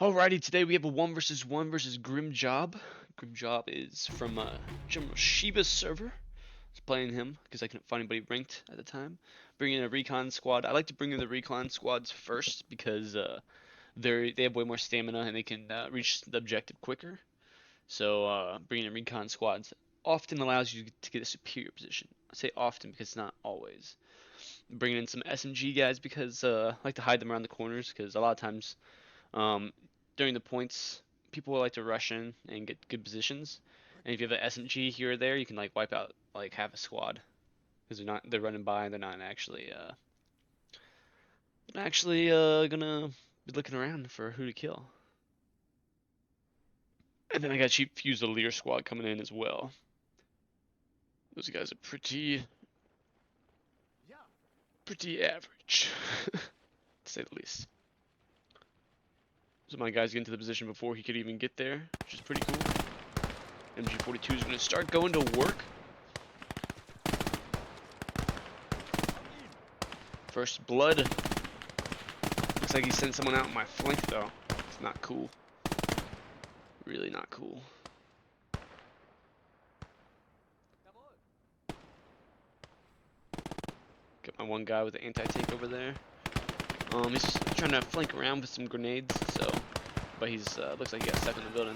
Alrighty, today we have a 1 versus Grim Job. Grim Job is from General Shiba's server. I was playing him because I couldn't find anybody ranked at the time. Bringing in a recon squad. I like to bring in the recon squads first because they have way more stamina and they can reach the objective quicker. So bringing in recon squads often allows you to get a superior position. I say often because it's not always. Bringing in some SMG guys because I like to hide them around the corners because a lot of times um, during the points, people will like to rush in and get good positions. And if you have an SMG here or there, you can like wipe out like half a squad because they're running by and they're not actually gonna be looking around for who to kill. And then I got Cheap Fusilier squad coming in as well. Those guys are pretty average, to say the least. So my guy's getting to the position before he could even get there, which is pretty cool. MG42 is going to start going to work. First blood. Looks like he sent someone out on my flank though. It's not cool. Really not cool. Got my one guy with the anti-tank over there. He's trying to flank around with some grenades, but he's looks like he got stuck in the building.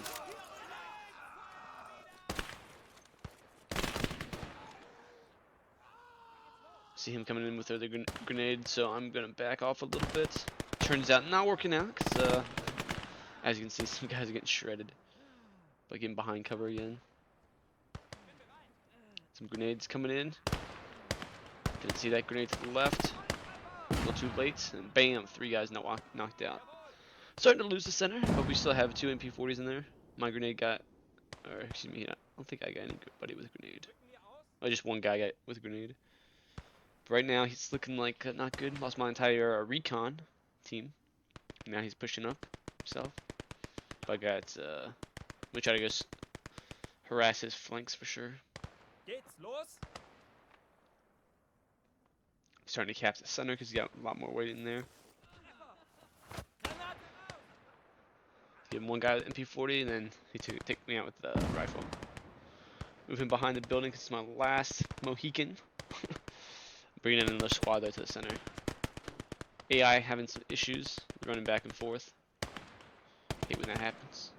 See him coming in with the grenade, so I'm gonna back off a little bit. Turns out not working out, because as you can see, some guys are getting shredded by getting behind cover again. Some grenades coming in. Didn't see that grenade to the left. A little too late, and bam, 3 guys knocked out. Starting to lose the center, but we still have 2 MP40s in there. My grenade got, or excuse me, I don't think I got anybody with a grenade. Oh, just one guy got with a grenade. But right now, he's looking like not good. Lost my entire recon team. Now he's pushing up himself. But I got, I'm gonna try to go harass his flanks for sure. Starting to cap the center because he's got a lot more weight in there. Give him one guy with MP40 and then he take me out with the rifle. Move him behind the building because it's my last Mohican. Bringing in another squad there to the center. AI having some issues, running back and forth. Hate when that happens.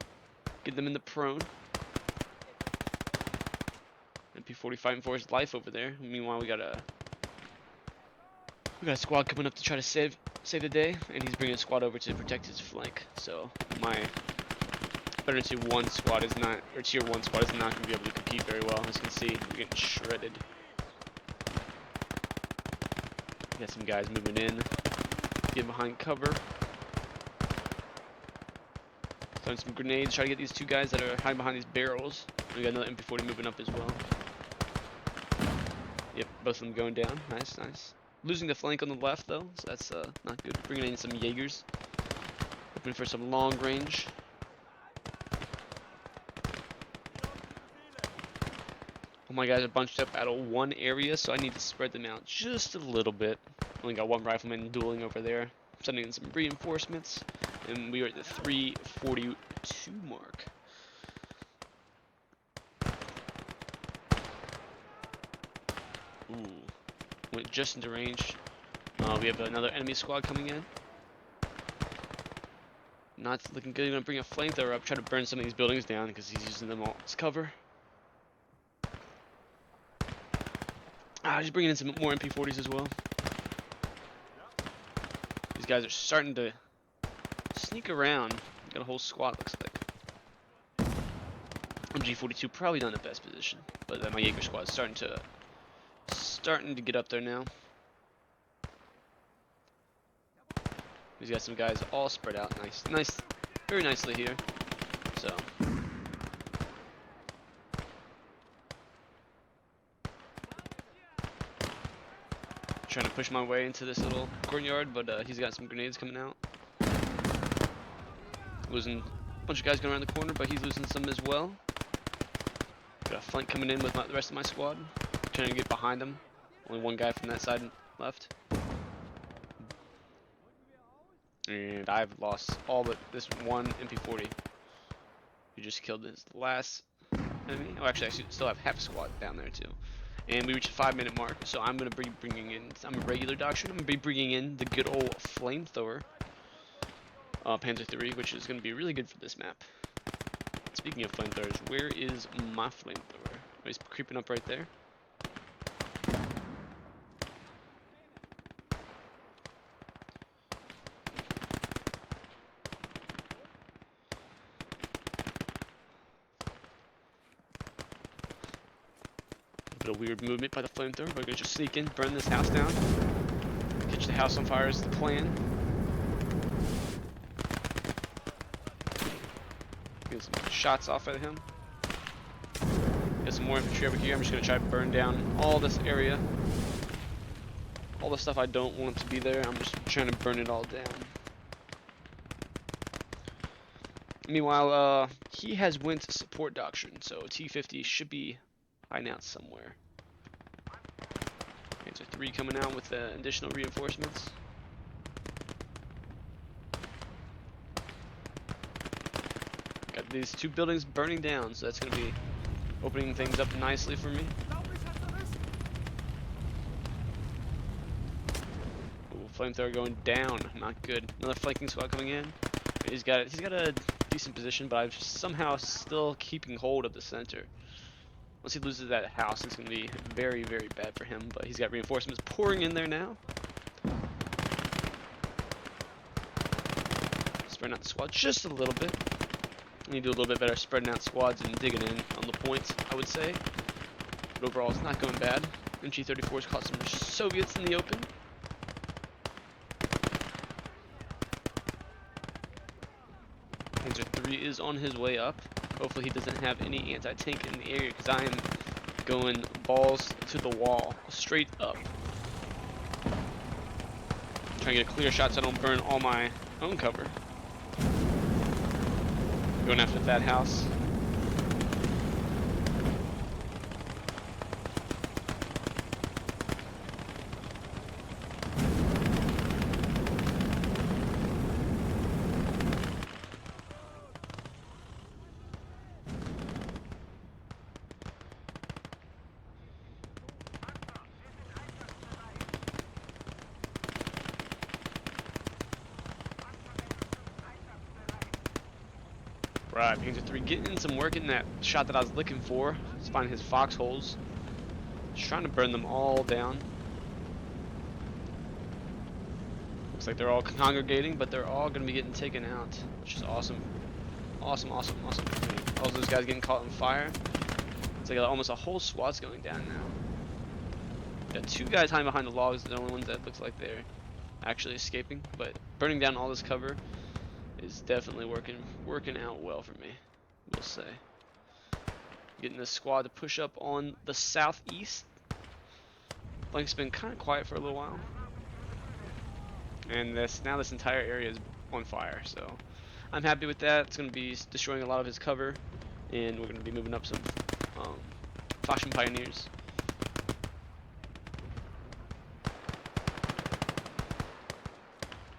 Get them in the prone. MP40 fighting for his life over there. Meanwhile, we got a squad coming up to try to save the day, and he's bringing a squad over to protect his flank. So my better tier 1 squad is not, or tier 1 squad is not going to be able to compete very well. As you can see, we're getting shredded. Got some guys moving in, getting behind cover. Throwing some grenades, try to get these 2 guys that are hiding behind these barrels. We got another MP40 moving up as well. Yep, both of them going down. Nice, nice. Losing the flank on the left though, so that's not good. Bringing in some Jaegers. Hoping for some long range. All my guys are bunched up out of one area, so I need to spread them out just a little bit. Only got 1 rifleman dueling over there. Sending in some reinforcements, and we are at the 342 mark. Ooh. Went just into range. We have another enemy squad coming in. Not looking good. I'm gonna bring a flamethrower up, try to burn some of these buildings down because he's using them all as cover. He's bringing in some more MP40s as well. These guys are starting to sneak around. Got a whole squad, looks like. MG42 probably not in the best position, but my Jaeger squad is starting to get up there now. He's got some guys all spread out, nice, very nicely here. So trying to push my way into this little courtyard, but he's got some grenades coming out. Losing a bunch of guys going around the corner, but he's losing some as well. Got a flank coming in with the rest of my squad. Trying to get behind them. Only 1 guy from that side left. And I've lost all but this one MP40. Who just killed his last enemy. Oh, actually, I still have half a squad down there too. And we reached the 5-minute mark, so I'm gonna be bringing in. I'm a regular doctrine. I'm gonna be bringing in the good old flamethrower, Panzer III, which is gonna be really good for this map. Speaking of flamethrowers, where is my flamethrower? Oh, he's creeping up right there. A weird movement by the flamethrower. We're gonna just sneak in, burn this house down, catch the house on fire is the plan. Get some shots off at him. Get some more infantry over here. I'm just gonna try to burn down all this area. All the stuff I don't want to be there, I'm just trying to burn it all down. Meanwhile, he has went support doctrine, so T50 should be hiding out somewhere. Panzer III coming out with additional reinforcements. Got these 2 buildings burning down, so that's going to be opening things up nicely for me. Ooh, flamethrower going down, not good. Another flanking squad coming in. He's got a decent position, but I'm somehow still keeping hold of the center. Once he loses that house, it's going to be very, very bad for him, but he's got reinforcements pouring in there now. Spreading out the squad just a little bit. I need to do a little bit better spreading out squads and digging in on the points, I would say. But overall, it's not going bad. MG-34's caught some Soviets in the open. Panzer III is on his way up. Hopefully he doesn't have any anti-tank in the area, because I am going balls to the wall, straight up. Trying to get a clear shot so I don't burn all my own cover. Going after that house. Right, Panzer III getting some work in that shot that I was looking for. Just finding his foxholes. Just trying to burn them all down. Looks like they're all congregating, but they're all going to be getting taken out, which is awesome. Awesome, awesome, awesome. All those guys getting caught on fire. It's like almost a whole squad's going down now. Got 2 guys hiding behind the logs, the only ones that looks like they're actually escaping, but burning down all this cover is definitely working out well for me, we'll say. Getting this squad to push up on the southeast. Flank's been kind of quiet for a little while, and now this entire area is on fire, so I'm happy with that. It's going to be destroying a lot of his cover, and we're going to be moving up some faction pioneers.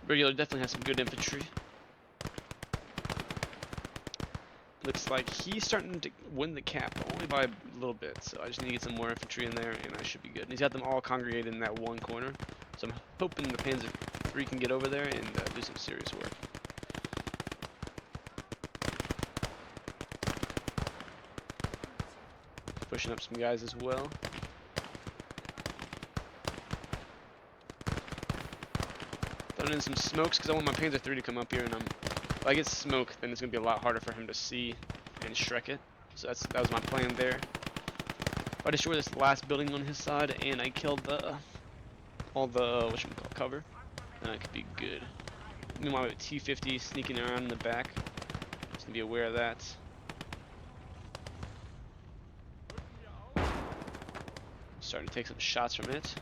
Regular definitely has some good infantry. Looks like he's starting to win the cap, only by a little bit, so I just need to get some more infantry in there, and I should be good. And he's got them all congregated in that one corner, so I'm hoping the Panzer III can get over there and do some serious work. Pushing up some guys as well. Throwing in some smokes, because I want my Panzer III to come up here, and if I get smoke, then it's going to be a lot harder for him to see and Shrek it. So that was my plan there. If I destroy this last building on his side and I kill all the cover, then I could be good. Meanwhile, we have T50 sneaking around in the back. Just to be aware of that. Starting to take some shots from it.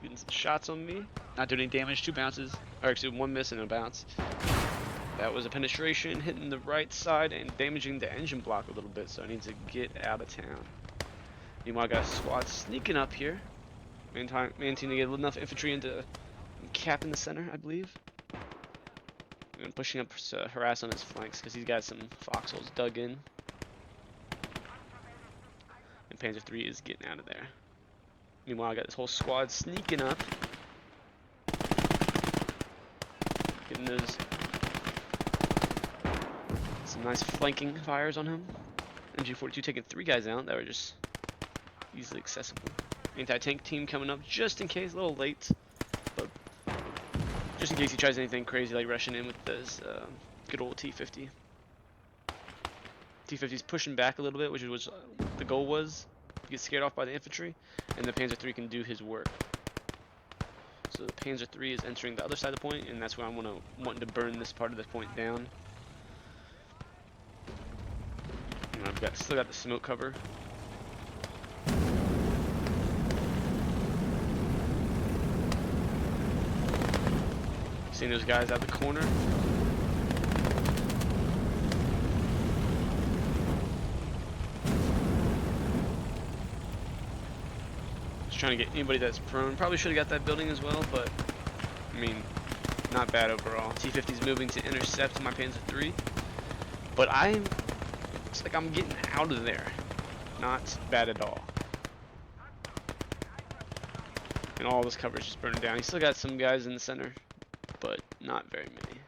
Getting some shots on me. Not doing any damage. 2 bounces. Or actually 1 miss and a bounce. That was a penetration, hitting the right side and damaging the engine block a little bit, so I need to get out of town. Meanwhile, I got a squad sneaking up here. Man team to get enough infantry into cap in the center, I believe. And pushing up to harass on his flanks because he's got some foxholes dug in. And Panzer III is getting out of there. Meanwhile, I got this whole squad sneaking up. Getting those some nice flanking fires on him. MG42 taking 3 guys out that were just easily accessible. Anti-tank team coming up just in case, a little late, but just in case he tries anything crazy like rushing in with this good old T-50. T-50's pushing back a little bit, which was the goal was to get scared off by the infantry, and the Panzer III can do his work. So the Panzer III is entering the other side of the point, and that's where I'm wanting to burn this part of the point down. And I've still got the smoke cover. Seeing those guys out the corner. Just trying to get anybody that's prone. Probably should have got that building as well, but I mean, not bad overall. T-50's moving to intercept my Panzer III, but it's like I'm getting out of there. Not bad at all. And all this coverage just burning down. He's still got some guys in the center, but not very many.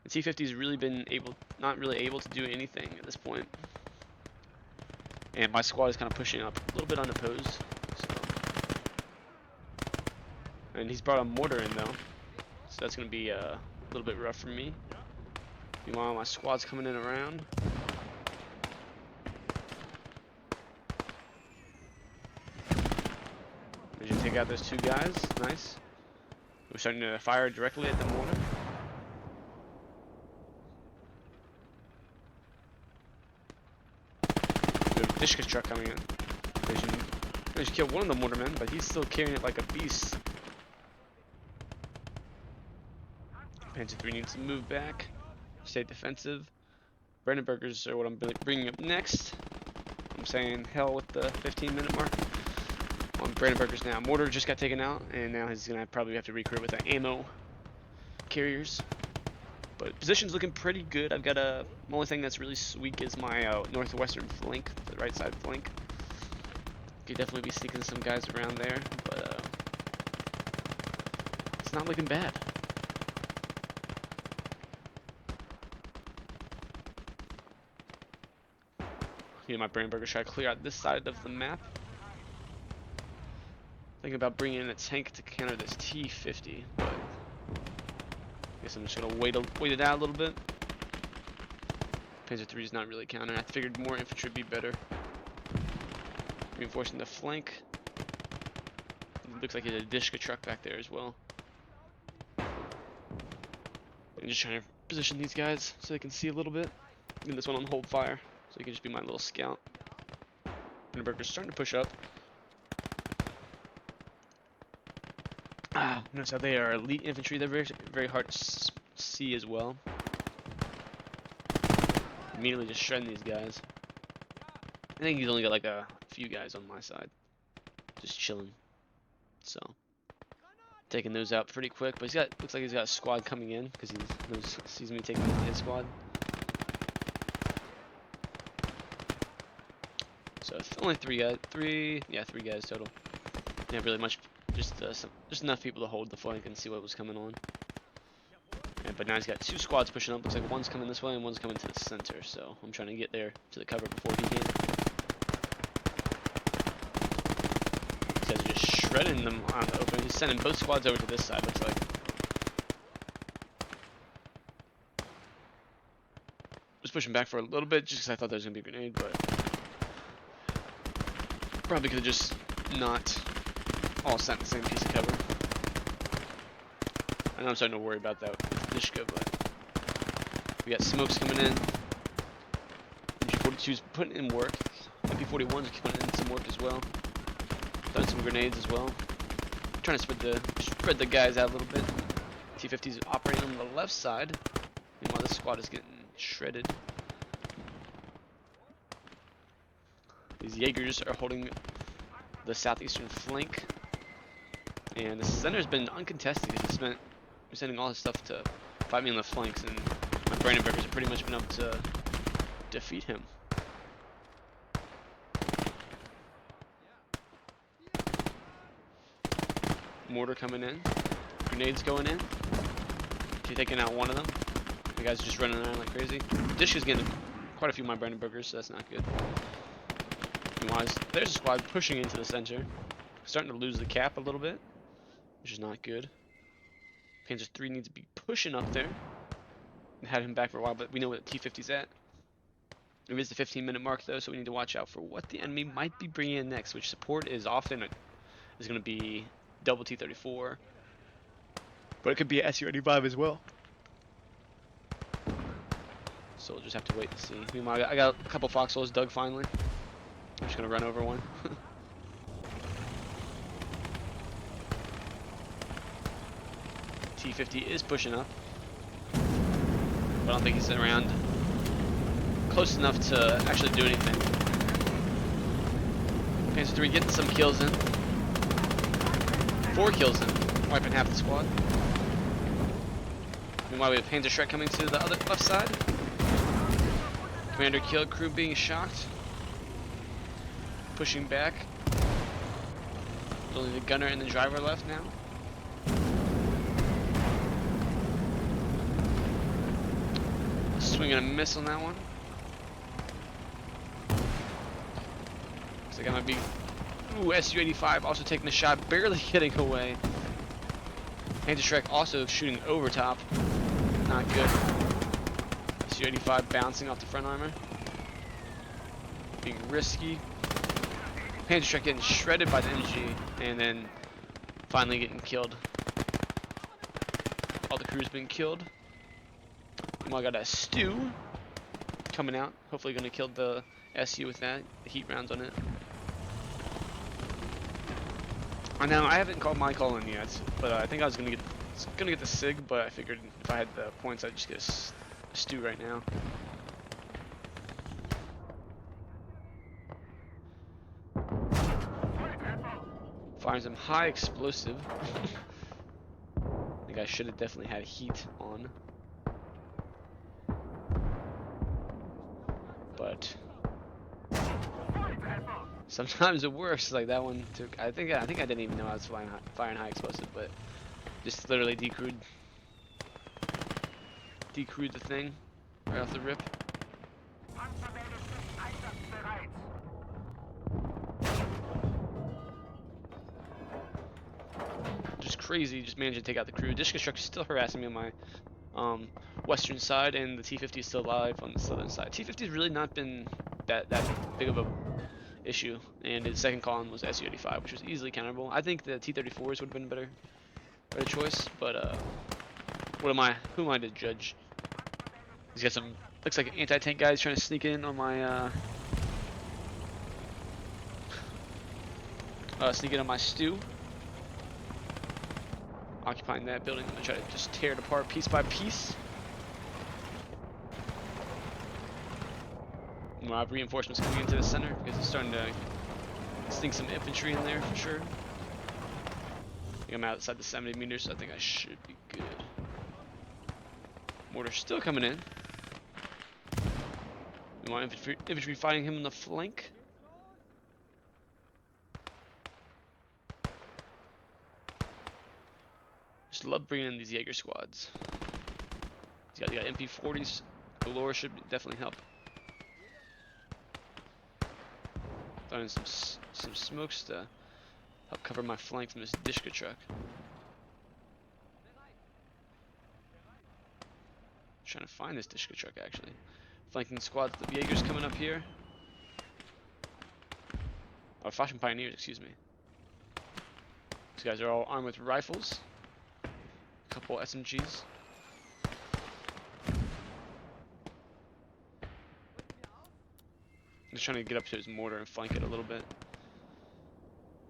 The T-50's really been not really able to do anything at this point. And my squad is kind of pushing up a little bit unopposed. So. And he's brought a mortar in though, so that's going to be a little bit rough for me. Meanwhile, my squad's coming in around. Did you take out those 2 guys? Nice. We're starting to fire directly at the mortar. The Dishka truck coming in. They should kill one of the mortarmen, but he's still carrying it like a beast. Panzer III needs to move back, stay defensive. Brandenburgers are what I'm bringing up next. I'm saying hell with the 15-minute mark. On Brandenburgers now. Mortar just got taken out, and now he's gonna probably have to recruit with the ammo carriers. But position's looking pretty good. I've got the only thing that's really weak is my northwestern flank, the right side flank. Could definitely be sneaking some guys around there, but it's not looking bad. My Brandenburgers try to clear out this side of the map. Thinking about bringing in a tank to counter this T-50, but I guess I'm just gonna wait it out a little bit. Panzer III is not really countering. I figured more infantry would be better. Reinforcing the flank. It looks like there's a Dishka truck back there as well. I'm just trying to position these guys so they can see a little bit. And this one on hold fire, so he can just be my little scout. Brandenburger's starting to push up. Notice how they are elite infantry. They're very, very hard to see as well. Immediately just shredding these guys. I think he's only got like a few guys on my side, just chilling. So taking those out pretty quick. But looks like he's got a squad coming in because he sees me taking his squad. So it's only 3 guys. 3 guys total. Not really much. Just enough people to hold the flank and see what was coming on. Yeah, but now he's got 2 squads pushing up. Looks like one's coming this way and one's coming to the center. So I'm trying to get there to the cover before he can. These guys are just shredding them on the open. He's sending both squads over to this side, looks like. Was pushing back for a little bit just because I thought there was going to be a grenade, but probably could have just not all sat in the same piece of cover. I know I'm starting to worry about that with Dishka, but we got smokes coming in. MG42's putting in work. MP41's putting in some work as well. Done some grenades as well. Trying to spread the guys out a little bit. T-50's operating on the left side. Meanwhile, this squad is getting shredded. These Jaegers are holding the southeastern flank. And the center's been uncontested because he's been sending all his stuff to fight me on the flanks, and my Brandenburgers have pretty much been able to defeat him. Mortar coming in. Grenades going in. She's taking out one of them. The guy's just running around like crazy. Dish is getting quite a few of my Brandenburgers, so that's not good. Meanwhile, there's a squad pushing into the center. Starting to lose the cap a little bit, which is not good. Panzer III needs to be pushing up there. Had him back for a while, but we know where the T-50's at. It is the 15-minute mark, though, so we need to watch out for what the enemy might be bringing in next, which support is often is going to be double T-34. But it could be a Su-85 as well. So we'll just have to wait and see. Meanwhile, I got a couple foxholes dug finally. I'm just going to run over one. T-50 is pushing up. But I don't think he's around close enough to actually do anything. Panzer III getting some kills in. 4 kills in, wiping half the squad. Meanwhile, we have Panzer Shrek coming to the other left side. Commander killed, crew being shocked. Pushing back. There's only the gunner and the driver left now. Swinging a miss on that one. Looks like I might be. Ooh, Su-85 also taking a shot, barely getting away. Panzer Shrek also shooting over top. Not good. Su-85 bouncing off the front armor. Being risky. Panzer Shrek getting shredded by the MG, and then finally getting killed. All the crew's been killed. I got a stew coming out. Hopefully gonna kill the SU with that. The heat rounds on it. I know I haven't called my call in yet, but I think I was gonna get the SIG, but I figured if I had the points, I'd just get a stew right now. Firing some high explosive. I think I should have definitely had heat on. But sometimes it works. Like that one took. I think I didn't even know I was firing high explosive, but just literally decrewed the thing right off the rip. Just crazy. Just managed to take out the crew. Dish constructor still harassing me on my western side, and the T-50 is still alive on the southern side. T-50 has really not been that big of a issue, and his second column was Su-85, which was easily counterable. I think the T-34s would have been a better choice, but who am I to judge? He's got some, looks like anti-tank guys trying to sneak in on my stew. Occupying that building. I'm gonna try to just tear it apart piece by piece. We'll have reinforcements coming into the center because it's starting to sneak some infantry in there for sure. I think I'm outside the 70 meters, so I think I should be good. Mortar's still coming in. We want infantry fighting him on the flank. Just love bringing in these Jaeger squads. You got MP40s. Galore should definitely help. Throwing some smokes to help cover my flank from this Dishka truck. Trying to find this Dishka truck actually. Flanking squads. The Jaegers coming up here. Oh, Fashion Pioneers, excuse me. These guys are all armed with rifles. A couple SMGs. Just trying to get up to his mortar and flank it a little bit.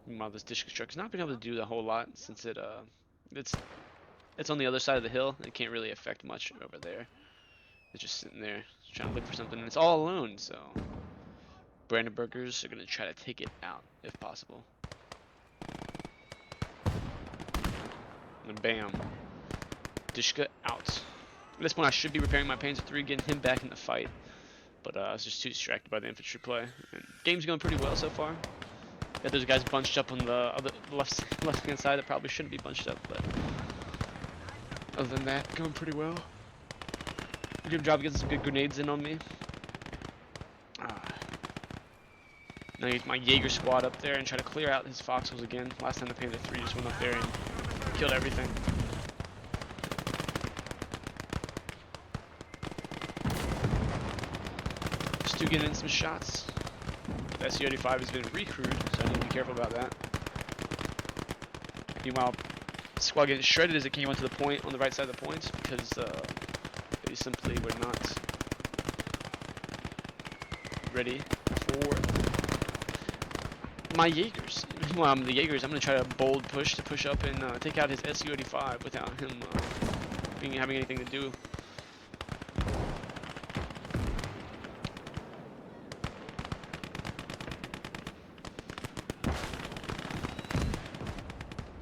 Meanwhile, this Dishka truck's not been able to do a whole lot since it's on the other side of the hill. It can't really affect much over there. It's just sitting there trying to look for something, and it's all alone. So Brandenburgers are going to try to take it out if possible. And bam. Dishka out. At this point, I should be repairing my Panzer III, getting him back in the fight. But I was just too distracted by the infantry play. And game's going pretty well so far. Got those guys bunched up on the other left-hand side that probably shouldn't be bunched up, but other than that, going pretty well. Good job getting some good grenades in on me. Now I use my Jaeger squad up there and try to clear out his foxholes again. Last time the Panther III just went up there and killed everything. Stu getting in some shots. The Su-85 has been recrewed, so I need to be careful about that. Meanwhile, the squad getting shredded as it came onto the point on the right side of the point because they simply were not ready for my Jaegers. Well, the Jaegers, I'm going to try a bold push to push up and take out his Su-85 without him having anything to do.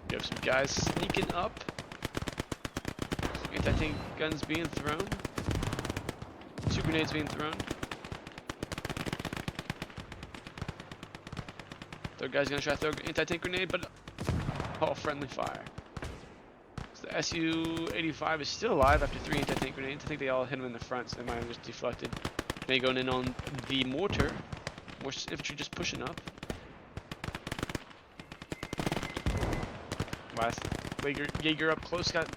We have some guys sneaking up. Anti-tank guns being thrown. 2 grenades being thrown. Third guy's gonna try to throw an anti-tank grenade, but oh, friendly fire. So the Su-85 is still alive after 3 anti-tank grenades. I think they all hit him in the front, so they might have just deflected. They going in on the mortar. More infantry just pushing up. Last Jaeger up close got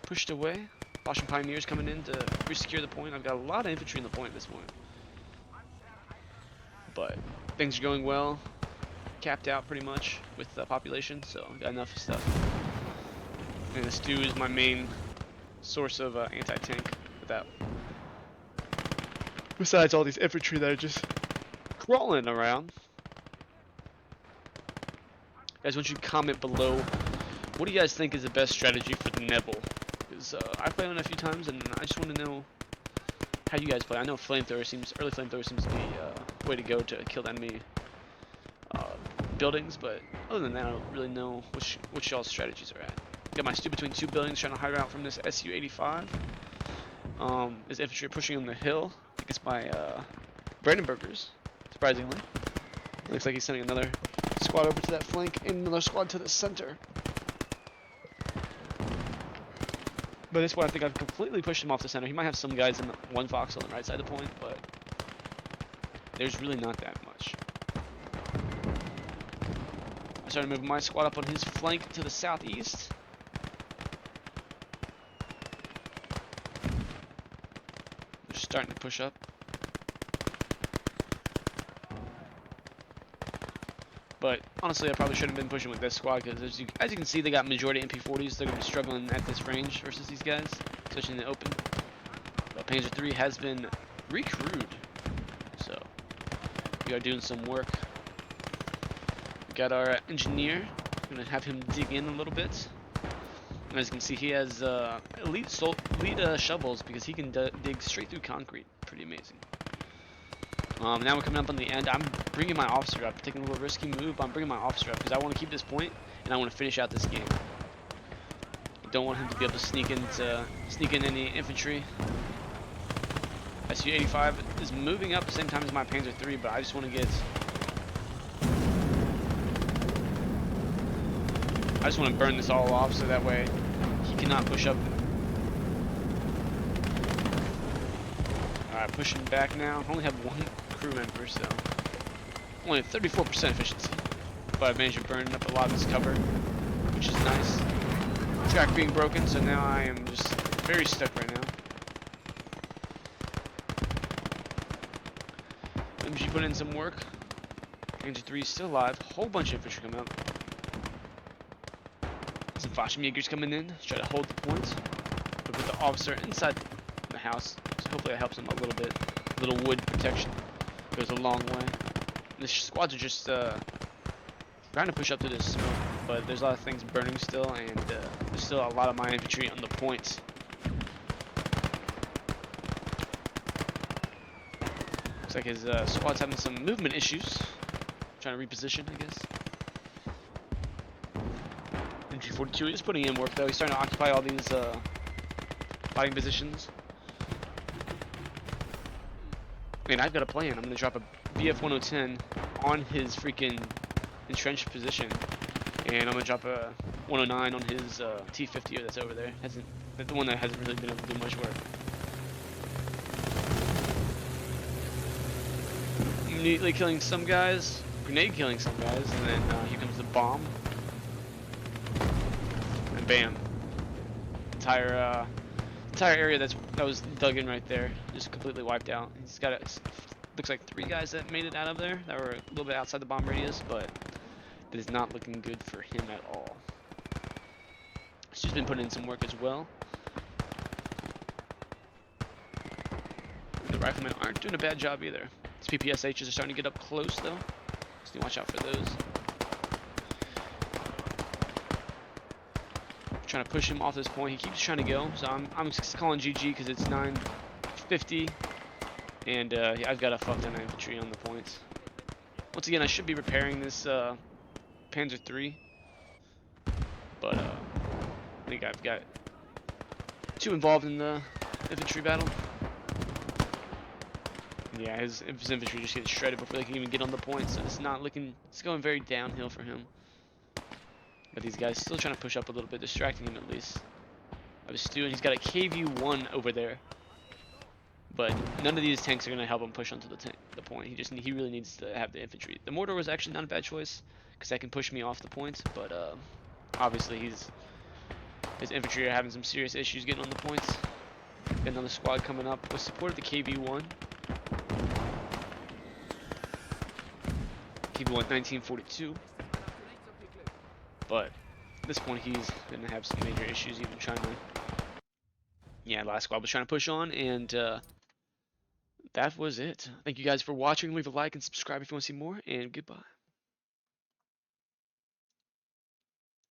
pushed away. Boston Pioneers coming in to re-secure the point. I've got a lot of infantry in the point at this point. But things are going well. Capped out pretty much with the population, so I've got enough stuff. And the stew is my main source of anti-tank without. Besides all these infantry that are just crawling around. Guys, why don't you comment below, what do you guys think is the best strategy for the Nevel? Because I've played on it a few times, and I just want to know how you guys play. I know early flamethrower seems to be a way to go to kill the enemy buildings, but other than that, I don't really know which y'all's strategies are at. Got my stew between 2 buildings, trying to hide out from this Su-85. This infantry pushing on the hill against my Brandenburgers, surprisingly. Looks like he's sending another squad over to that flank and another squad to the center. But this one, I think I've completely pushed him off the center. He might have some guys in one foxhole on the right side of the point, but there's really not that much. I started moving my squad up on his flank to the southeast. They're starting to push up. But honestly, I probably shouldn't have been pushing with this squad because as you can see, they got majority MP40s. They're going to be struggling at this range versus these guys, especially in the open. But Panzer III has been recrewed, so we are doing some work. We got our engineer. We're going to have him dig in a little bit. And as you can see, he has elite shovels because he can dig straight through concrete. Pretty amazing. Now we're coming up on the end. I'm bringing my officer up, taking a little risky move. I'm bringing my officer up because I want to keep this point and I want to finish out this game. I don't want him to be able to sneak in any infantry. Su-85 is moving up at the same time as my Panzer III, but I just want to burn this all off so that way he cannot push up. Alright, pushing back now. I only have 1 crew member, so only 34% efficiency. But I managed to burn up a lot of this cover, which is nice. Track being broken, so now I am just very stuck right now. MG put in some work. Panzer III is still alive. Whole bunch of infantry coming up. Some Fallschirmjägers coming in, try to hold the point. But with the officer inside the house, so hopefully that helps him a little bit. A little wood protection goes a long way. The squads are just trying to push up to this smoke, but there's a lot of things burning still, and there's still a lot of my infantry on the points. Looks like his squad's having some movement issues. Trying to reposition, I guess. Infantry 42 is putting in work though. He's starting to occupy all these fighting positions. And I've got a plan. I'm gonna drop a BF 1010 on his freaking entrenched position, and I'm gonna drop a 109 on his T50 that's over there. The one that hasn't really been able to do much work. Immediately killing some guys, grenade killing some guys, and then here comes the bomb, and bam! Entire area that was dug in right there just completely wiped out. He's got looks like 3 guys that made it out of there that were a little bit outside the bomb radius, but it is not looking good for him at all. He's just been putting in some work as well. The riflemen aren't doing a bad job either. His PPSHs are starting to get up close though, so you watch out for those. Trying to push him off this point. He keeps trying to go, so I'm just calling GG because it's 9:50, and I've got a fuck ton of infantry on the points. Once again, I should be repairing this Panzer III, but I think I've got too involved in the infantry battle. Yeah, his infantry just gets shredded before they can even get on the points, so it's going very downhill for him. But these guys still trying to push up a little bit, distracting him at least. I was stewing. He's got a KV-1 over there, but none of these tanks are gonna help him push onto the point. He really needs to have the infantry. The mortar was actually not a bad choice because that can push me off the points, but obviously his infantry are having some serious issues getting on the points. Got another squad coming up with support of the KV-1. KV-1 1942. But at this point, he's going to have some major issues even trying to... Yeah, last squad was trying to push on, and that was it. Thank you guys for watching. Leave a like and subscribe if you want to see more, and goodbye.